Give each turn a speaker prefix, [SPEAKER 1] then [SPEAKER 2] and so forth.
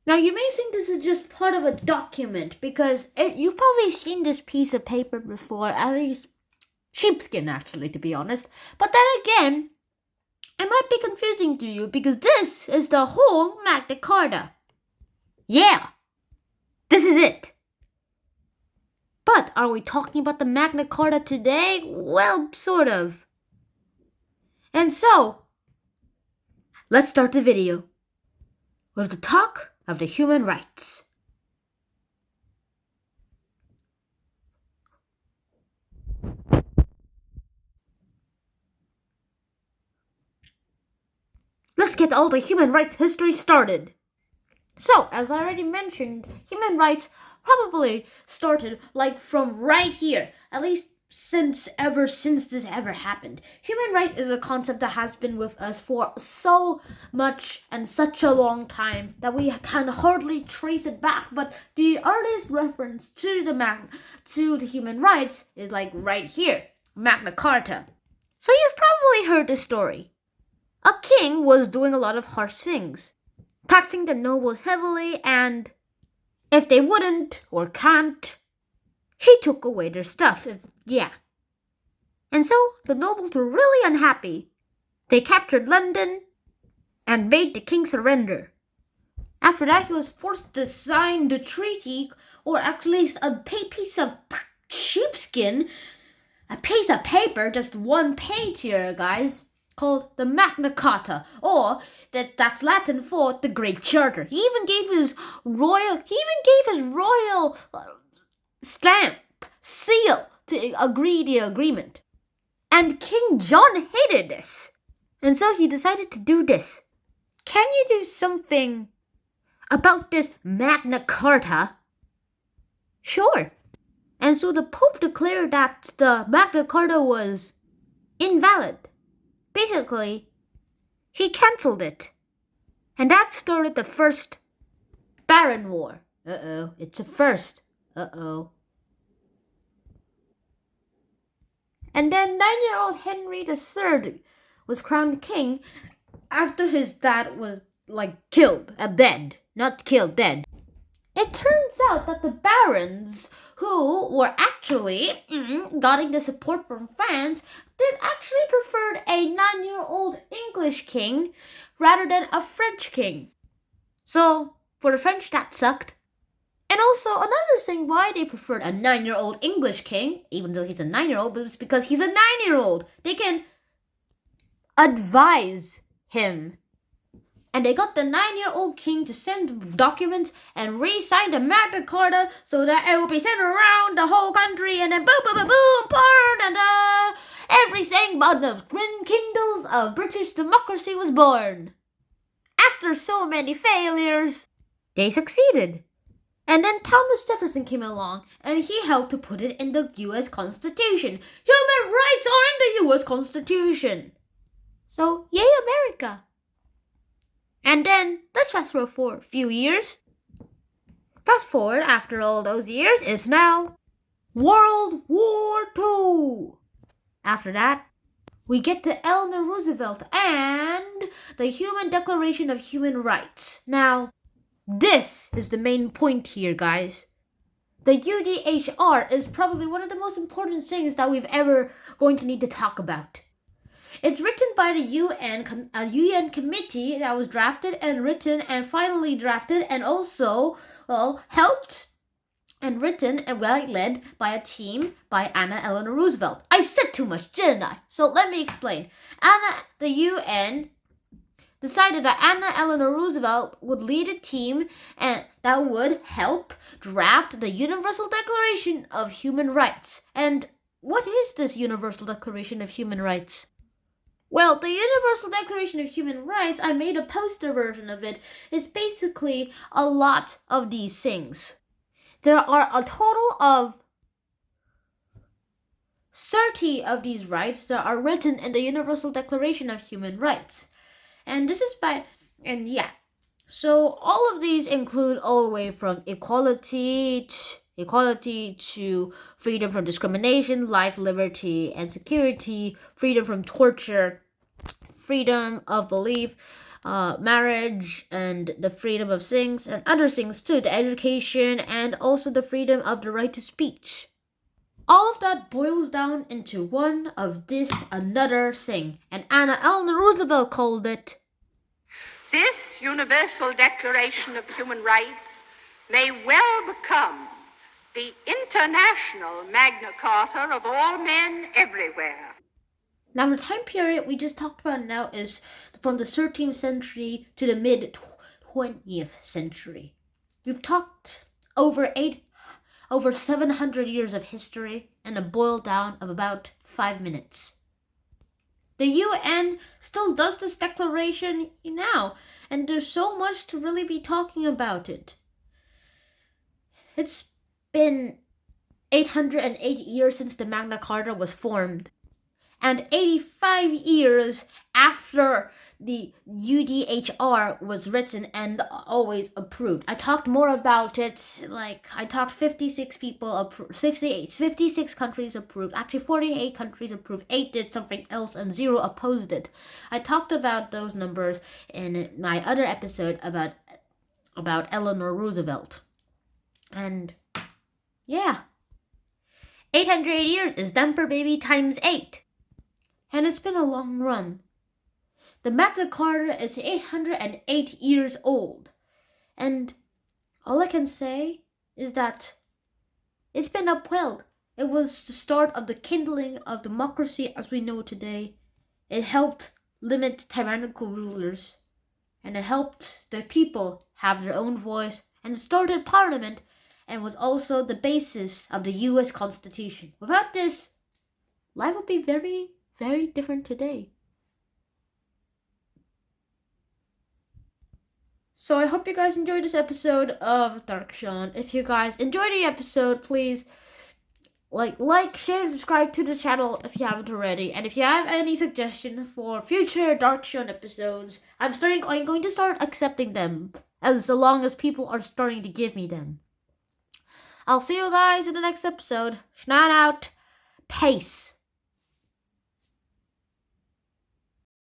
[SPEAKER 1] Now, you may think this is just part of a document because you've probably seen this piece of paper before, at least sheepskin, actually, to be honest. But then again, it might be confusing to you because this is the whole Magna Carta. Yeah, this is it. But are we talking about the Magna Carta today? Well, sort of. And so, let's start the video with the talk of the human rights. Let's get all the human rights history started. So, as I already mentioned, human rights probably started from right here, at least since this ever happened. Human rights is a concept that has been with us for so much and such a long time that we can hardly trace it back. But the earliest reference to the human rights is right here, Magna Carta. So you've probably heard the story. A king was doing a lot of harsh things, taxing the nobles heavily, and if they wouldn't or can't, he took away their stuff. And so the nobles were really unhappy. They captured London and made the king surrender. After that, he was forced to sign the treaty, or actually a piece of sheepskin, a piece of paper, just one page here, guys, called the Magna Carta, or that's Latin for the Great Charter. He even gave his royal stamp, seal to agree the agreement. And King John hated this, and so he decided to do this. Can you do something about this Magna Carta? Sure. And so the Pope declared that the Magna Carta was invalid. Basically, he cancelled it. And that started the First Baron War. It's a first. And then 9-year-old Henry III was crowned king after his dad was killed, dead. Not killed, dead. It turns out that the barons who were actually getting the support from France did actually preferred a 9-year-old English king rather than a French king. So, for the French, that sucked. And also, another thing why they preferred a 9-year-old English king, even though he's a 9-year-old, was because he's a 9-year-old. They can advise him. And they got the 9-year-old king to send documents and re-sign the Magna Carta so that it will be sent around the whole country, and then boom, boom, boom, boom, da-da, everything but the twin kingdoms of British democracy was born. After so many failures, they succeeded. And then Thomas Jefferson came along, and he helped to put it in the U.S. Constitution. Human rights are in the U.S. Constitution. So, yay America. And then, let's fast forward for a few years. Fast forward, after all those years, is now World War II. After that, we get to Eleanor Roosevelt and the Human Declaration of Human Rights. Now, this is the main point here, guys. The UDHR is probably one of the most important things that we've ever going to need to talk about. It's written by the UN, a UN committee that was drafted and written and finally drafted and also, helped and written and led by a team by Eleanor Roosevelt. I said too much, didn't I? So let me explain. The UN decided that Eleanor Roosevelt would lead a team and that would help draft the Universal Declaration of Human Rights. And what is this Universal Declaration of Human Rights? Well, the Universal Declaration of Human Rights, I made a poster version of it, is basically a lot of these things. There are a total of 30 of these rights that are written in the Universal Declaration of Human Rights. And this is so all of these include all the way from equality to freedom from discrimination, life, liberty, and security, freedom from torture, freedom of belief, marriage and the freedom of things and other things too, the education and also the freedom of the right to speech. All of that boils down into one of this another thing, and Eleanor Roosevelt called it,
[SPEAKER 2] "This Universal Declaration of Human Rights may well become the international Magna Carta of all men everywhere."
[SPEAKER 1] Now, the time period we just talked about now is from the 13th century to the mid-20th century. We've talked over 700 years of history in a boil down of about 5 minutes. The UN still does this declaration now, and there's so much to really be talking about it. It's been 808 years since the Magna Carta was formed, and 85 years after the UDHR was written and always approved. I talked more about it, I talked 56 people approved, 56 countries approved, actually 48 countries approved, 8 did something else, and 0 opposed it. I talked about those numbers in my other episode about Eleanor Roosevelt. And yeah, 808 years is Dumper Baby times 8. And it's been a long run. The Magna Carta is 808 years old. And all I can say is that it's been upheld. It was the start of the kindling of democracy as we know today. It helped limit tyrannical rulers. And it helped the people have their own voice and started Parliament, and was also the basis of the US Constitution. Without this, life would be very, very different today. So I hope you guys enjoyed this episode of Dark Sean. If you guys enjoyed the episode, please like, share, and subscribe to the channel if you haven't already. And if you have any suggestions for future Dark Sean episodes, I'm going to start accepting them as long as people are starting to give me them. I'll see you guys in the next episode. Schnan out. Peace.